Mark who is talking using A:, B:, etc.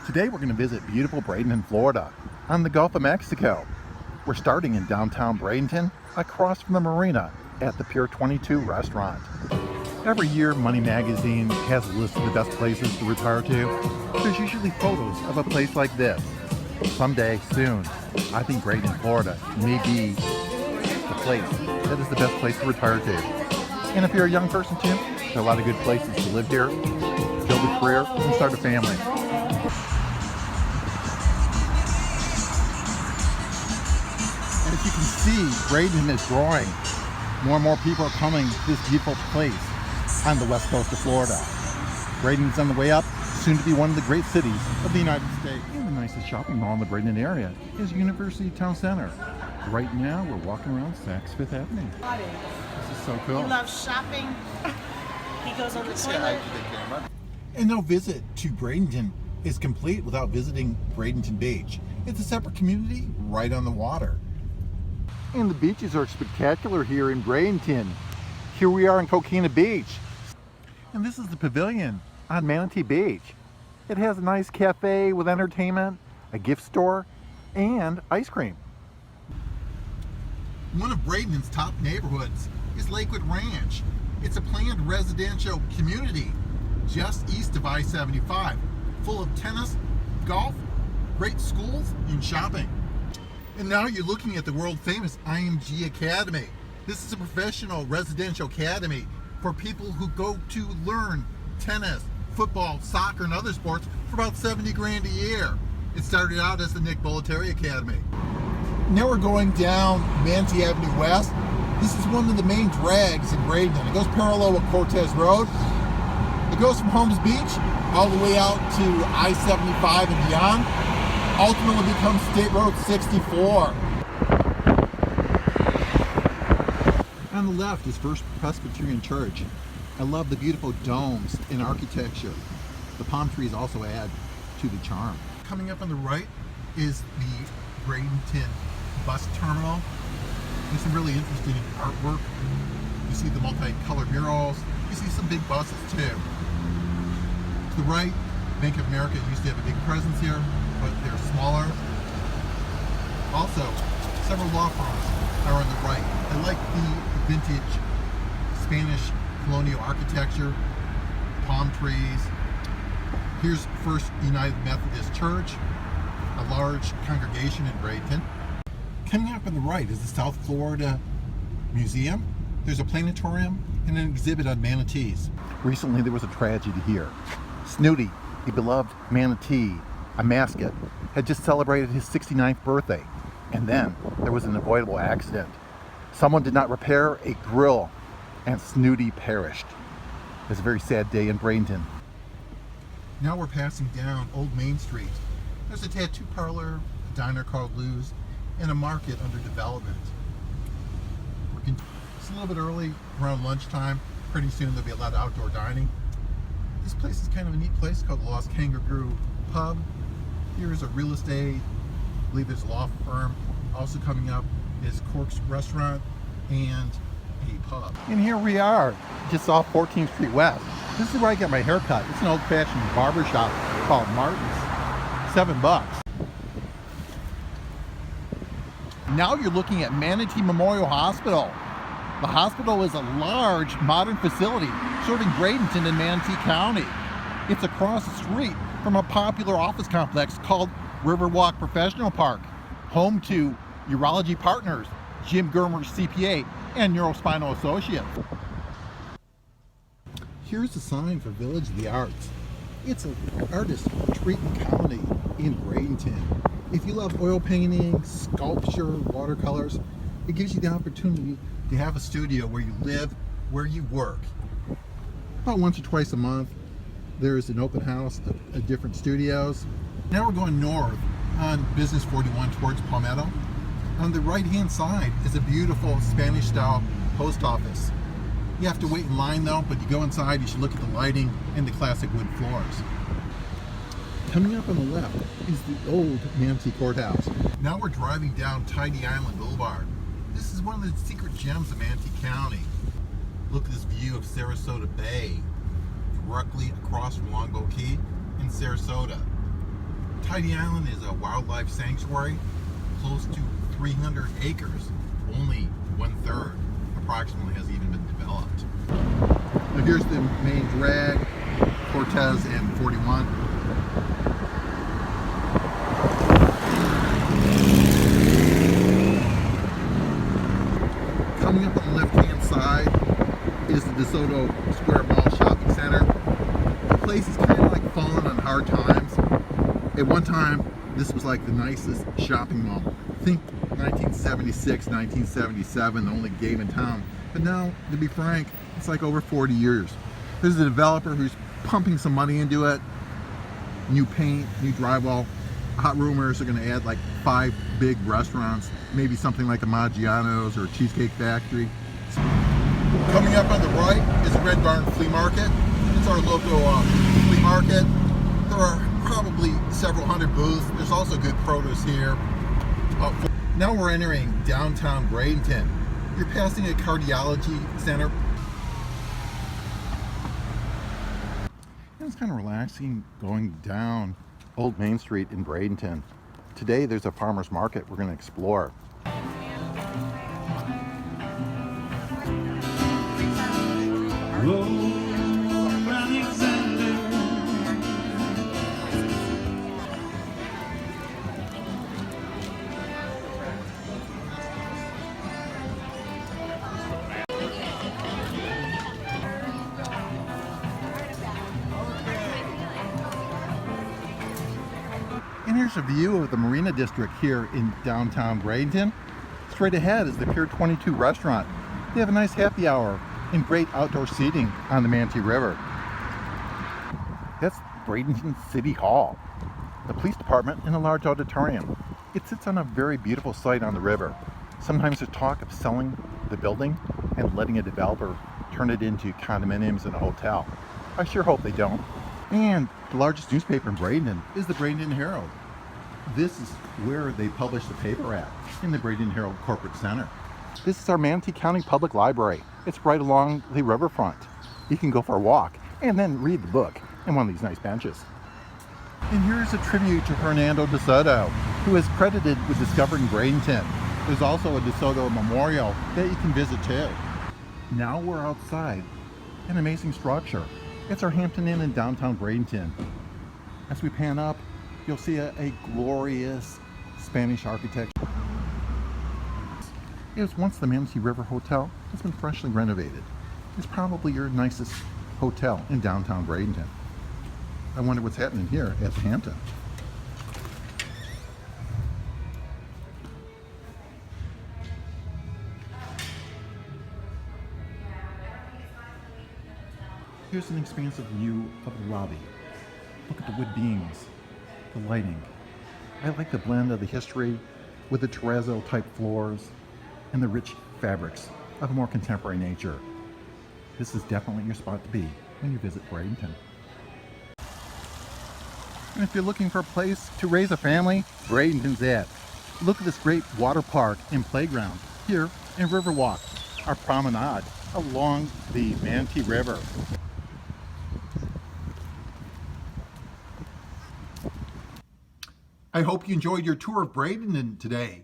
A: Today we're going to visit beautiful Bradenton, Florida on the Gulf of Mexico. We're starting in downtown Bradenton across from the Marina at the Pier 22 restaurant. Every year Money Magazine has a list of the best places to retire to. There's usually photos of a place like this. Someday, soon, I think Bradenton, Florida may be the place that is the best place to retire to. And if you're a young person too, there are a lot of good places to live here, build a career, and start a family. As you can see, Bradenton is growing. More and more people are coming to this beautiful place on the west coast of Florida. Bradenton's on the way up, soon to be one of the great cities of the United States. And the nicest shopping mall in the Bradenton area is University Town Center. Right now, we're walking around Saks Fifth Avenue. This is so cool.
B: He loves shopping. He goes on the toilet.
A: And no visit to Bradenton is complete without visiting Bradenton Beach. It's a separate community right on the water. And the beaches are spectacular here in Bradenton. Here we are in Coquina Beach. And this is the pavilion on Manatee Beach. It has a nice cafe with entertainment, a gift store, and ice cream. One of Bradenton's top neighborhoods is Lakewood Ranch. It's a planned residential community just east of I-75, full of tennis, golf, great schools, and shopping. And now you're looking at the world famous IMG Academy. This is a professional residential academy for people who go to learn tennis, football, soccer, and other sports for about 70 grand a year. It started out as the Nick Bollettieri Academy. Now we're going down Manatee Avenue West. This is one of the main drags in Bradenton. It goes parallel with Cortez Road. It goes from Holmes Beach all the way out to I-75 and beyond. Ultimately becomes State Road 64. On the left is First Presbyterian Church. I love the beautiful domes and architecture. The palm trees also add to the charm. Coming up on the right is the Bradenton Bus Terminal. There's some really interesting artwork. You see the multicolored murals. You see some big buses too. To the right, Bank of America used to have a big presence here, but they're smaller. Also, several law firms are on the right. I like the vintage Spanish colonial architecture, palm trees. Here's First United Methodist Church, a large congregation in Bradenton. Coming up on the right is the South Florida Museum. There's a planetarium and an exhibit on manatees. Recently there was a tragedy here. Snooty, the beloved manatee, a mascot, had just celebrated his 69th birthday. And then there was an avoidable accident. Someone did not repair a grill and Snooty perished. It was a very sad day in Bradenton. Now we're passing down Old Main Street. There's a tattoo parlor, a diner called Lou's, and a market under development. It's a little bit early, around lunchtime. Pretty soon there'll be a lot of outdoor dining. This place is kind of a neat place called the Lost Kangaroo Pub. Here's a real estate, I believe there's a law firm. Also coming up is Cork's Restaurant and a pub. And here we are, just off 14th Street West. This is where I get my hair cut. It's an old-fashioned barber shop called Martin's. $7. Now you're looking at Manatee Memorial Hospital. The hospital is a large modern facility serving Bradenton and Manatee County. It's across the street from a popular office complex called Riverwalk Professional Park, home to Urology Partners, Jim Germer's CPA, and Neurospinal Associates. Here's a sign for Village of the Arts. It's an artist retreat and colony in Bradenton. If you love oil painting, sculpture, watercolors, it gives you the opportunity to have a studio where you live, where you work. About once or twice a month, there's an open house of different studios. Now we're going north on Business 41 towards Palmetto. On the right-hand side is a beautiful Spanish-style post office. You have to wait in line though, but you go inside, you should look at the lighting and the classic wood floors. Coming up on the left is the old Manatee Courthouse. Now we're driving down Tidy Island Boulevard. This is one of the secret gems of Manatee County. Look at this view of Sarasota Bay, directly across from Longboat Key in Sarasota. Tidy Island is a wildlife sanctuary, close to 300 acres. Only 1/3 approximately has even been developed. Now here's the main drag, Cortez and 41. Coming up on the left-hand side is the DeSoto Square Mall Shopping Center. The place is kind of like fallen on hard times. At one time, this was like the nicest shopping mall. I think 1976, 1977, the only game in town. But now, to be frank, it's like over 40 years. There's a developer who's pumping some money into it. New paint, new drywall. Hot rumors are going to add like 5 big restaurants, maybe something like a Maggiano's or a Cheesecake Factory. Coming up on the right is the Red Barn Flea Market. It's our local flea market. There are probably several hundred booths. There's also good produce here. Now we're entering downtown Bradenton. You're passing a cardiology center. It's kind of relaxing going down Old Main Street in Bradenton. Today there's a farmer's market we're going to explore. And here's a view of the Marina district here in downtown Bradenton. Straight ahead is the Pier 22 restaurant. They have a nice happy hour and great outdoor seating on the Manatee River. That's Bradenton City Hall, the police department, and a large auditorium. It sits on a very beautiful site on the river. Sometimes there's talk of selling the building and letting a developer turn it into condominiums and a hotel. I sure hope they don't. And the largest newspaper in Bradenton is the Bradenton Herald. This is where they publish the paper at, in the Bradenton Herald Corporate Center. This is our Manatee County Public Library. It's right along the riverfront. You can go for a walk and then read the book in one of these nice benches. And here's a tribute to Hernando DeSoto, who is credited with discovering Bradenton. There's also a DeSoto memorial that you can visit too. Now we're outside an amazing structure. It's our Hampton Inn in downtown Bradenton. As we pan up, you'll see a glorious Spanish architecture. It was once the Manatee River Hotel. It's been freshly renovated. It's probably your nicest hotel in downtown Bradenton. I wonder what's happening here at the Hampton. Here's an expansive view of the lobby. Look at the wood beams, the lighting. I like the blend of the history with the terrazzo type floors and the rich fabrics of a more contemporary nature. This is definitely your spot to be when you visit Bradenton. And if you're looking for a place to raise a family, Bradenton's it. Look at this great water park and playground here in Riverwalk, our promenade along the Manatee River. I hope you enjoyed your tour of Bradenton today.